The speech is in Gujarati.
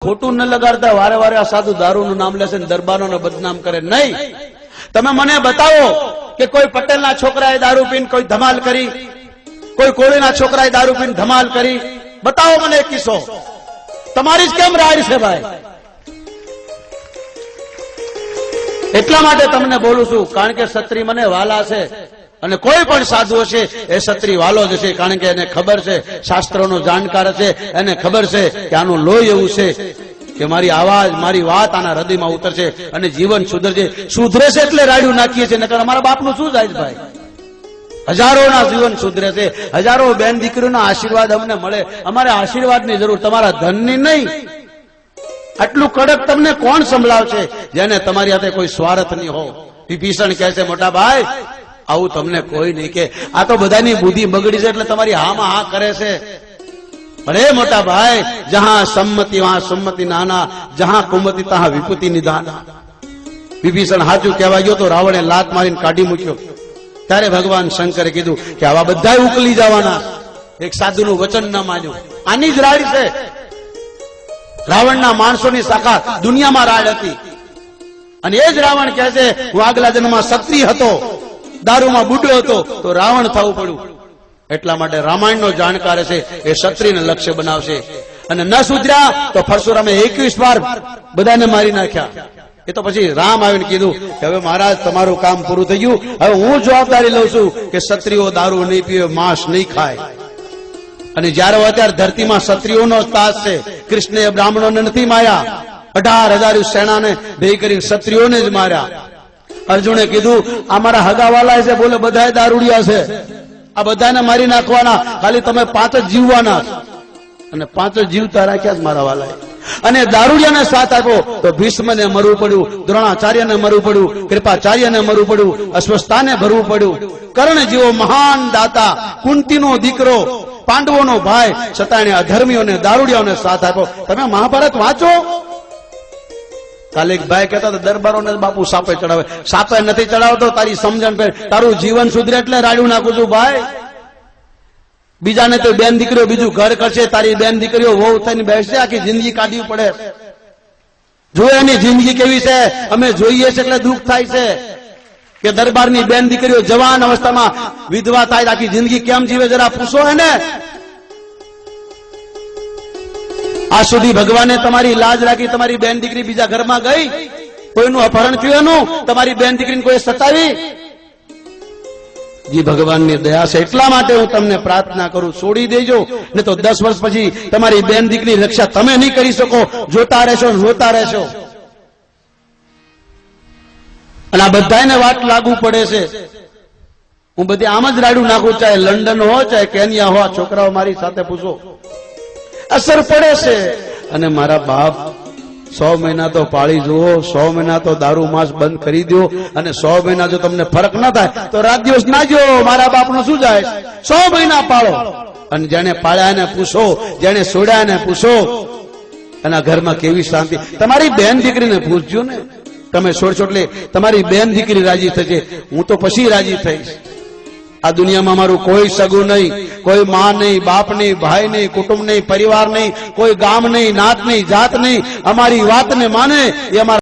ખોટું ન લગાડતા વારે વારે આ સાધુ દારૂનું નામ લેશે ને દરબારોને બદનામ કરે નહીં. તમે મને બતાવો કે કોઈ પટેલના છોકરાએ દારૂ પીને કોઈ ધમાલ કરી, કોઈ કોળીના છોકરાએ દારૂ પીને ધમાલ કરી. બતાવો મને એક કિસ્સો. તમારી જ કેમ રાડ છે ભાઈ? એટલા માટે તમને બોલું છું, કારણ કે ક્ષત્રિય મને વાલા છે અને કોઈ પણ સાધુ હશે એ ક્ષત્રિય વાલો જ છે. કારણ કે એને ખબર છે, શાસ્ત્રોનો જાણકાર છે, એને ખબર છે કે આનું લોહી એવું છે કે મારી આવાજ, મારી વાત આના હૃદયમાં ઉતરશે અને જીવન સુધરશે. સુધરે છે એટલે રાડ્યું નાખીએ છીએ, નકર અમારા બાપનું શું જાય ભાઈ? હજારોના જીવન સુધરે છે, હજારો બેન દીકરીઓના આશીર્વાદ અમને મળે. અમારે આશીર્વાદની જરૂર, તમારા ધનની નહીં. આટલું કડક તમને કોણ સંભળાવશે જેને તમારી હાથે કોઈ સ્વાર્થ નહીં હો? વિભીષણ કહે છે, મોટા ભાઈ આવું તમને કોઈ નહીં કે. આ તો બધાની બુદ્ધિ બગડી છે એટલે તમારી હામાં હા કરે છે. અરે મોટા ભાઈ, જહાં સંમતિ વહાં સંમતિ નાના, જહાં કુમતિ તહાં વિપુતિ નિધાના. વિભીષણ સાચું કહેવા ગયો તો રાવણે લાત મારીને કાઢી મૂક્યો. ત્યારે ભગવાન શંકરે કીધું કે આવા બધા ઉકલી જવાના. એક સાધુનું વચન ન માન્યું. આની જ રાડ છે. રાવણના માણસોની શાખા દુનિયામાં રાડ હતી અને એ જ રાવણ કહે છે હું આગલા જન્મમાં ક્ષત્રિય હતો, દારૂમાં બુડ્યો હતો તો રાવણ થવું પડ્યું. એટલા માટે રામાયણનો જાણકાર છે એ ક્ષત્રિયને લક્ષ્ય બનાવશે. અને ન સુધર્યા તો પરશુરામે 21 વાર બધાને મારી નાખ્યા. એ તો પછી રામ આવીને કીધું કે હવે મહારાજ તમારું કામ પૂરું થઈ ગયું, હવે હું જવાબદારી લઉં છું કે ક્ષત્રિયો દારૂ નહીં પીવે, માંસ નહીં ખાય. અને જયારે અત્યારે ધરતીમાં ક્ષત્રિયોનો તાસ છે, કૃષ્ણએ બ્રાહ્મણોને નથી માર્યા, 18,000 સેનાને ભેગી કરીને ક્ષત્રિયોને જ માર્યા. અર્જુને કીધું અમારા હગાવાલા છે, બોલે બધા દારૂડિયા છે, આ બધાને મારી નાખવાના, ખાલી તમે 5 જ જીવવાના. અને 5 જ જીવતા રાખ્યા જ મારા વાલાએ. અને દારૂડિયાને સાથ આપ્યો તો ભીષ્મને મરવું પડ્યું, દ્રોણાચાર્યને મરવું પડ્યું, કૃપાચાર્યને મરવું પડ્યું, અશ્વસ્થાને ભરવું પડ્યું. કર્ણ જેવો મહાન દાતા, કુંતીનો દીકરો, પાંડવોનો ભાઈ, છતાં એને અધર્મીઓને દારૂડિયાઓને સાથ આપ્યો. તમે મહાભારત વાંચો. કાલે એક ભાઈ કહેતા હતા દરબારોને બાપુ સાપે ચડાવે. સાપે નથી ચડાવતો, તારી સમજણ પર તારું જીવન સુધરે એટલે રાડ્યું નાખું છું ભાઈ. બીજાને તો બેન દીકરીઓ બીજું ઘર કરશે, તારી બેન દીકરીઓ વહુ થઈને બેસશે, આખી જિંદગી કાઢવી પડે. જો એની જિંદગી કેવી છે અમે જોઈએ છે એટલે દુઃખ થાય છે કે દરબારની બેન દીકરીઓ જવાન અવસ્થામાં વિધવા થાય, આખી જિંદગી કેમ જીવે જરા પૂછો એને. આ સુધી ભગવાને તમારી લાજ રાખી, તમારી બેન દીકરી બીજા ઘરમાં ગઈ, કોઈનું અપહરણ થયું એનું, તમારી બેન દીકરીને કોઈ સતાવી? જી ભગવાનની દયા છે. એટલા માટે હું તમને પ્રાર્થના કરું, છોડી દેજો, ને તો 10 વર્ષ પછી તમારી બેન દીકરીની રક્ષા તમે નહીં કરી શકો, જોતા રહેશો, રોતા રહેશો. અને આ બધાને વાત લાગુ પડે છે. હું બધી આમ જ રાડું નાખું, ચાહે લંડન હો ચાહે કેન્યા હો, છોકરાઓ મારી સાથે પૂછો, અસર પડે છે. અને મારા બાપ 100 મહિના તો પાળી જુઓ, 100 મહિના તો દારૂ માંસ બંધ કરી દો, અને 100 મહિના જો તમને ફરક ના થાય તો રાત દિવસ ના જો. મારા બાપનું શું જાય? 100 મહિના પાળો અને જેને પાળ્યા એને પૂછો, જેને છોડ્યા એને પૂછો, અને ઘરમાં કેવી શાંતિ. તમારી બેન દીકરીને પૂછજો ને. તમે છોડશો એટલે તમારી બેન દીકરી રાજી થશે, હું તો પછી રાજી થઈશ. આ દુનિયામાં મારું કોઈ સગું નહીં, કોઈ માં નહીં, બાપ નહીં, ભાઈ નહીં, કુટુંબ નહીં, પરિવાર નહીં, કોઈ ગામ નહીં, નાત નહીં, જાત નહીં. અમારી વાતને માને એ અમારા